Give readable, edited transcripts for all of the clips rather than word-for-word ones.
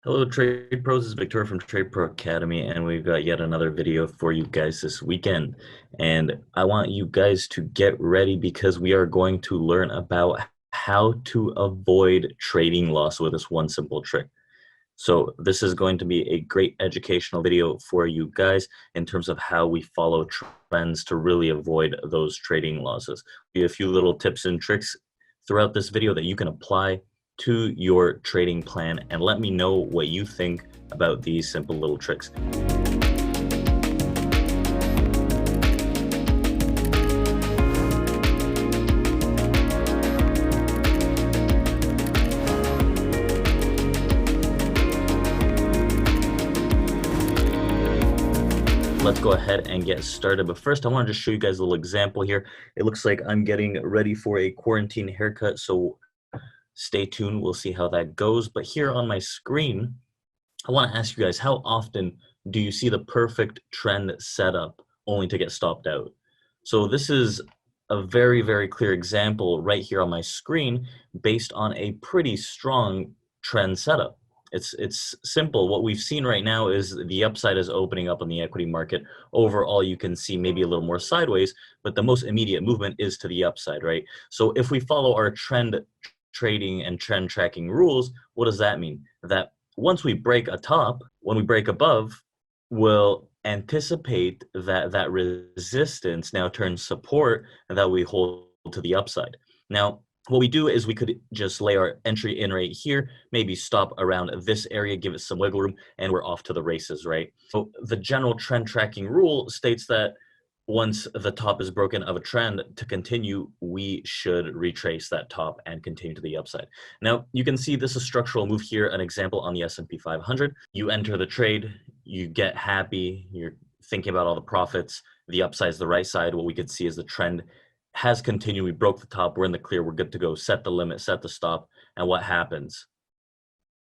Hello, Trade Pros. This is Victoria from Trade Pro Academy, and we've got yet another video for you guys this weekend. And I want you guys to get ready because we are going to learn about how to avoid trading loss with this one simple trick. So this is going to be a great educational video for you guys in terms of how we follow trends to really avoid those trading losses. We have a few little tips and tricks throughout this video that you can apply to your trading plan, and let me know what you think about these simple little tricks. Let's go ahead and get started. But first, I want to just show you guys a little example here. It looks like I'm getting ready for a quarantine haircut, so stay tuned. We'll see how that goes. But here on my screen, I want to ask you guys, how often do you see the perfect trend setup only to get stopped out? So this is a very, very clear example right here on my screen based on a pretty strong trend setup. It's simple. What we've seen right now is the upside is opening up on the equity market. Overall, you can see maybe a little more sideways, but the most immediate movement is to the upside, right? So if we follow our trend trading and trend tracking rules, what does that mean? That once we break a top, when we break above, we'll anticipate that resistance now turns support and that we hold to the upside. Now, what we do is we could just lay our entry in right here, maybe stop around this area, give it some wiggle room, and we're off to the races, right? So the general trend tracking rule states that once the top is broken of a trend, to continue, we should retrace that top and continue to the upside. Now, you can see this is a structural move here, an example on the S&P 500. You enter the trade, you get happy, you're thinking about all the profits, the upside is the right side. What we could see is the trend has continued. We broke the top, we're in the clear, we're good to go, set the limit, set the stop, and what happens?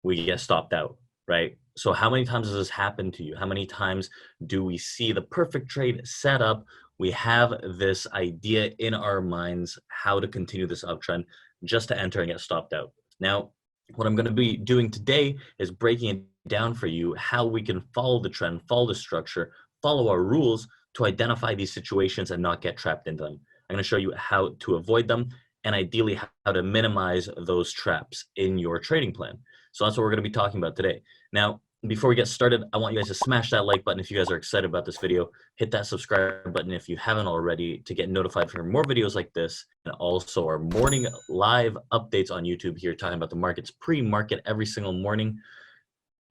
We get stopped out, right? So how many times has this happened to you? How many times do we see the perfect trade set up? We have this idea in our minds how to continue this uptrend just to enter and get stopped out. Now, what I'm going to be doing today is breaking it down for you how we can follow the trend, follow the structure, follow our rules to identify these situations and not get trapped into them. I'm going to show you how to avoid them and ideally how to minimize those traps in your trading plan. So that's what we're going to be talking about today. Now, before we get started, I want you guys to smash that like button if you guys are excited about this video. Hit that subscribe button if you haven't already to get notified for more videos like this, and also our morning live updates on YouTube here talking about the markets pre-market every single morning.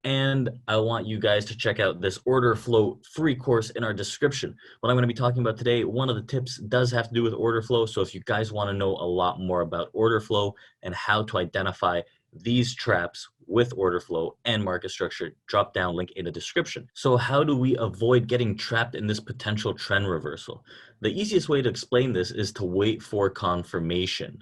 And I want you guys to check out this order flow free course in our description. What I'm going to be talking about today, one of the tips does have to do with order flow. So if you guys want to know a lot more about order flow and how to identify these traps with order flow and market structure, drop down link in the description. So how do we avoid getting trapped in this potential trend reversal? The easiest way to explain this is to wait for confirmation.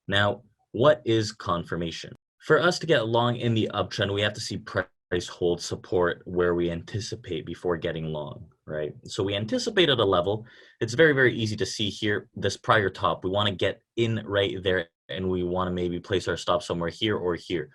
Now, what is confirmation? For us to get long in the uptrend, we have to see price hold support where we anticipate before getting long, right? So we anticipate at a level. It's very, very easy to see here, this prior top. We want to get in right there, and we want to maybe place our stop somewhere here or here.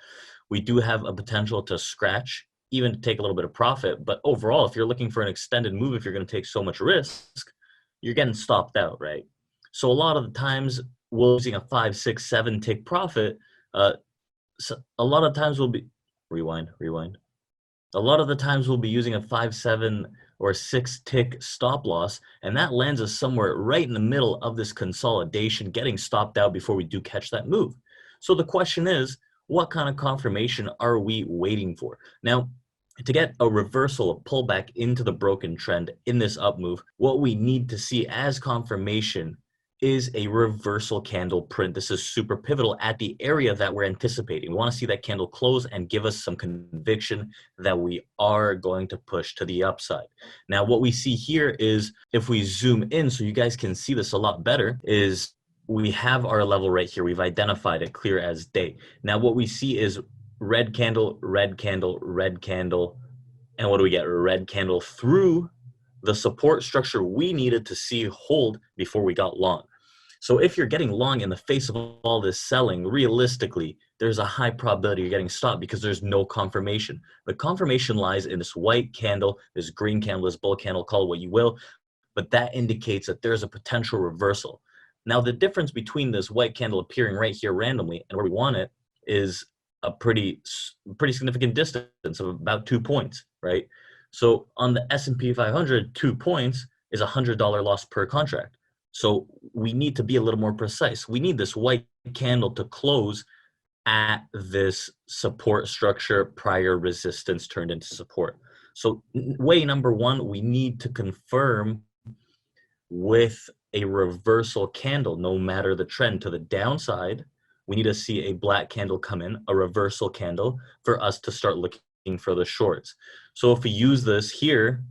We do have a potential to scratch, even to take a little bit of profit. But overall, if you're looking for an extended move, if you're going to take so much risk, you're getting stopped out, right? So a lot of the times we're using a 5, 6, 7 tick profit. So a lot of times we'll be rewind. A lot of the times we'll be using a 5, 7, or 6 tick stop loss, and that lands us somewhere right in the middle of this consolidation, getting stopped out before we do catch that move. So the question is, what kind of confirmation are we waiting for? Now, to get a reversal, a pullback into the broken trend in this up move, what we need to see as confirmation is a reversal candle print. This is super pivotal at the area that we're anticipating. We want to see that candle close and give us some conviction that we are going to push to the upside. Now, what we see here is, if we zoom in so you guys can see this a lot better, is we have our level right here. We've identified it clear as day. Now, what we see is red candle, red candle, red candle, and what do we get? Red candle through the support structure we needed to see hold before we got long. So if you're getting long in the face of all this selling, realistically, there's a high probability you're getting stopped because there's no confirmation. The confirmation lies in this white candle, this green candle, this bull candle, call it what you will, but that indicates that there's a potential reversal. Now, the difference between this white candle appearing right here randomly and where we want it is a pretty significant distance of about 2 points, right? So on the S&P 500, 2 points is $100 loss per contract. So we need to be a little more precise. We need this white candle to close at this support structure prior resistance turned into support. So way number one, we need to confirm with a reversal candle, no matter the trend to the downside. We need to see a black candle come in, a reversal candle, for us to start looking for the shorts. So if we use this here,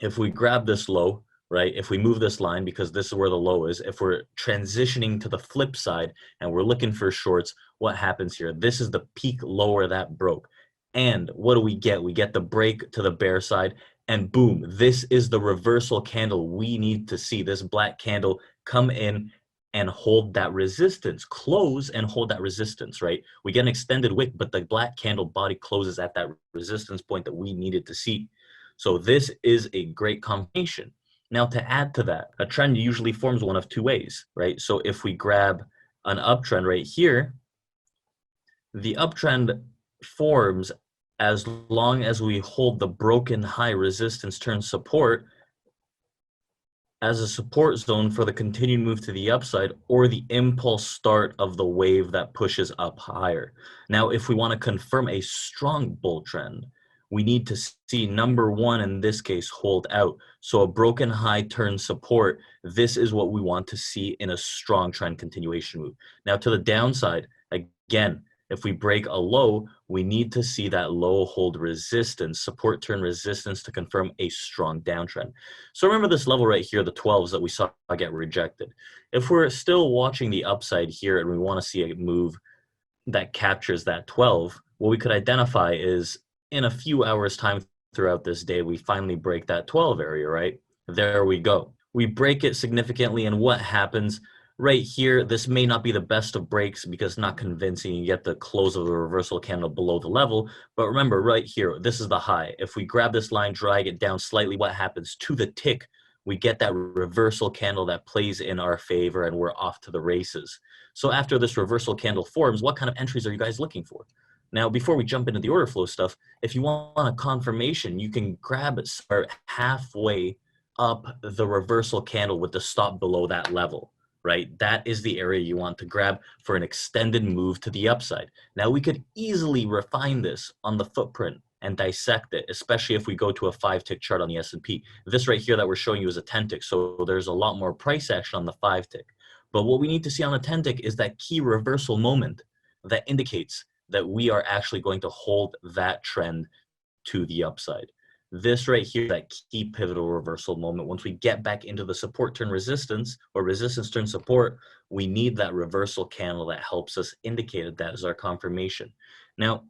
if we grab this low, right, if we move this line, because this is where the low is, if we're transitioning to the flip side and we're looking for shorts, what happens here? This is the peak lower that broke. And what do we get? We get the break to the bear side, and boom, this is the reversal candle we need to see. This black candle come in and hold that resistance, close and hold that resistance, right? We get an extended wick, but the black candle body closes at that resistance point that we needed to see. So this is a great combination. Now, to add to that, a trend usually forms one of two ways, right? So if we grab an uptrend right here, the uptrend forms as long as we hold the broken high resistance turn support as a support zone for the continued move to the upside, or the impulse start of the wave that pushes up higher. Now, if we want to confirm a strong bull trend, we need to see number one, in this case, hold out. So a broken high turn support, this is what we want to see in a strong trend continuation move. Now to the downside, again, if we break a low, we need to see that low hold resistance, support turn resistance, to confirm a strong downtrend. So remember this level right here, the 12s that we saw get rejected. If we're still watching the upside here and we want to see a move that captures that 12, what we could identify is in a few hours time throughout this day, we finally break that 12 area, right? There we go. We break it significantly, and what happens? Right here, this may not be the best of breaks because it's not convincing. You get the close of the reversal candle below the level. But remember, right here, this is the high. If we grab this line, drag it down slightly, what happens? To the tick, we get that reversal candle that plays in our favor, and we're off to the races. So after this reversal candle forms, what kind of entries are you guys looking for? Now, before we jump into the order flow stuff, if you want a confirmation, you can grab it, start halfway up the reversal candle with the stop below that level, right? That is the area you want to grab for an extended move to the upside. Now, we could easily refine this on the footprint and dissect it, especially if we go to a 5-tick chart on the S&P. This right here that we're showing you is a 10-tick, so there's a lot more price action on the 5-tick. But what we need to see on the 10-tick is that key reversal moment that indicates that we are actually going to hold that trend to the upside. This right here, that key pivotal reversal moment, once we get back into the support turn resistance or resistance turn support, we need that reversal candle that helps us indicate that as our confirmation. Now,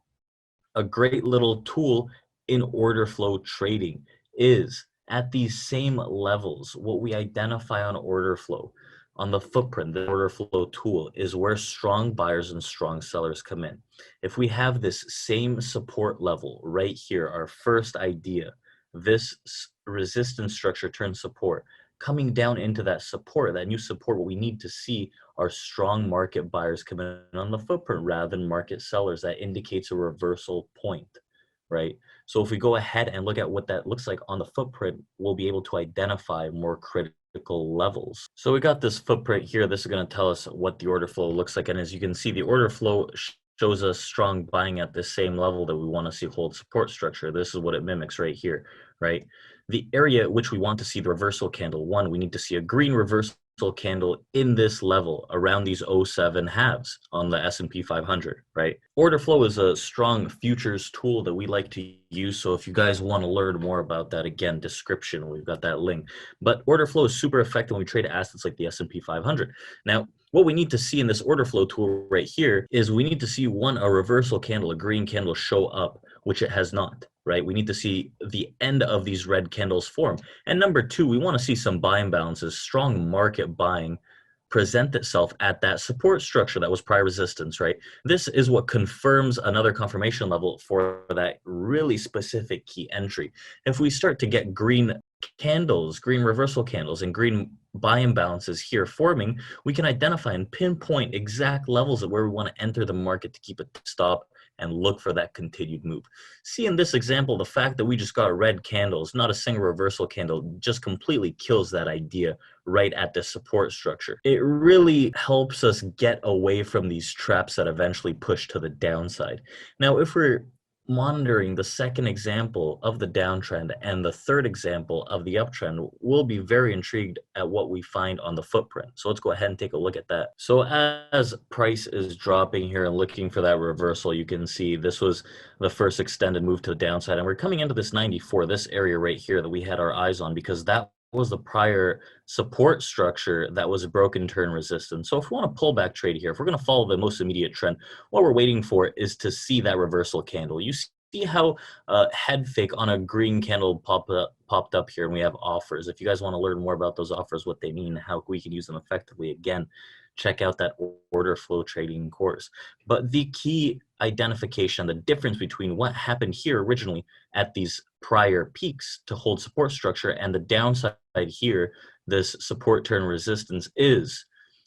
a great little tool in order flow trading is at these same levels, what we identify on order flow. On the footprint, the order flow tool is where strong buyers and strong sellers come in. If we have this same support level right here, our first idea, this resistance structure turns support, coming down into that support, that new support, what we need to see are strong market buyers come in on the footprint rather than market sellers. That indicates a reversal point, right? So if we go ahead and look at what that looks like on the footprint, we'll be able to identify more critical levels. So we got this footprint here. This is going to tell us what the order flow looks like. And as you can see, the order flow shows us strong buying at the same level that we want to see hold support structure. This is what it mimics right here, right? The area at which we want to see the reversal candle, one, we need to see a green reversal candle in this level around these 07 halves on the S&P 500, right? Order flow is a strong futures tool that we like to use. So if you guys want to learn more about that, again, description, we've got that link. But order flow is super effective when we trade assets like the S&P 500. Now, what we need to see in this order flow tool right here is we need to see, one, a reversal candle, a green candle show up, which it has not, right? We need to see the end of these red candles form. And number two, we want to see some buying balances, strong market buying present itself at that support structure that was prior resistance, right? This is what confirms another confirmation level for that really specific key entry. If we start to get green candles, green reversal candles, and green buy imbalances here forming, we can identify and pinpoint exact levels of where we want to enter the market to keep it stop and look for that continued move. See in this example, the fact that we just got red candles, not a single reversal candle, just completely kills that idea right at the support structure. It really helps us get away from these traps that eventually push to the downside. Now, if we're monitoring the second example of the downtrend and the third example of the uptrend, we'll be very intrigued at what we find on the footprint. So let's go ahead and take a look at that. So as price is dropping here and looking for that reversal, you can see this was the first extended move to the downside, and we're coming into this 94, this area right here that we had our eyes on, because that was the prior support structure that was a broken turn resistance. So if we want to pull back trade here, if we're going to follow the most immediate trend, what we're waiting for is to see that reversal candle. You see how head fake on a green candle popped up here, and we have offers. If you guys want to learn more about those offers, what they mean, how we can use them effectively, again, check out that order flow trading course. But the key identification, the difference between what happened here originally at these prior peaks to hold support structure and the downside here, this support turn resistance, is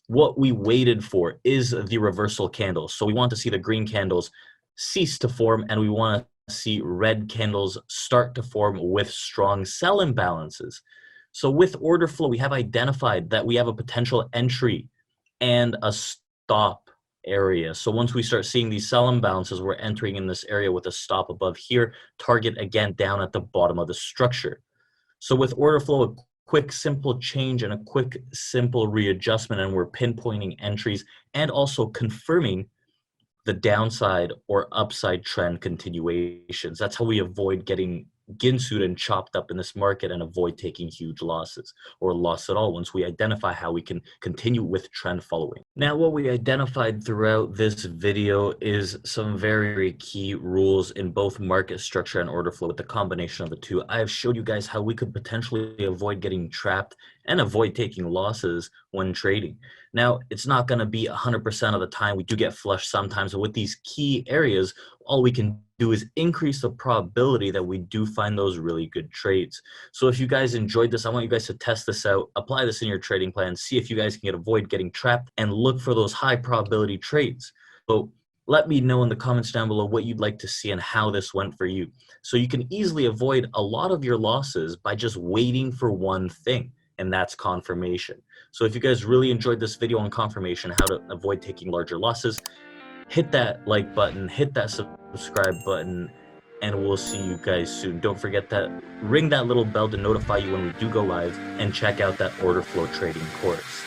what we waited for is the reversal candle. So we want to see the green candles cease to form, and we want to see red candles start to form with strong sell imbalances. So with order flow, we have identified that we have a potential entry and a stop area. So once we start seeing these sell imbalances, we're entering in this area with a stop above here, target again down at the bottom of the structure. So with order flow, a quick simple change and a quick simple readjustment, and we're pinpointing entries and also confirming the downside or upside trend continuations. That's how we avoid getting ginsued and chopped up in this market and avoid taking huge losses or loss at all once we identify how we can continue with trend following. Now, what we identified throughout this video is some very key rules in both market structure and order flow with the combination of the two. I have showed you guys how we could potentially avoid getting trapped and avoid taking losses when trading. Now, it's not going to be 100% of the time. We do get flushed sometimes, but with these key areas, all we can do is increase the probability that we do find those really good trades. So if you guys enjoyed this, I want you guys to test this out, apply this in your trading plan, see if you guys can avoid getting trapped and look for those high probability trades. So let me know in the comments down below what you'd like to see and how this went for you. So you can easily avoid a lot of your losses by just waiting for one thing, and that's confirmation. So if you guys really enjoyed this video on confirmation, how to avoid taking larger losses, hit that like button, hit that subscribe button, and we'll see you guys soon. Don't forget that, ring that little bell to notify you when we do go live, and check out that order flow trading course.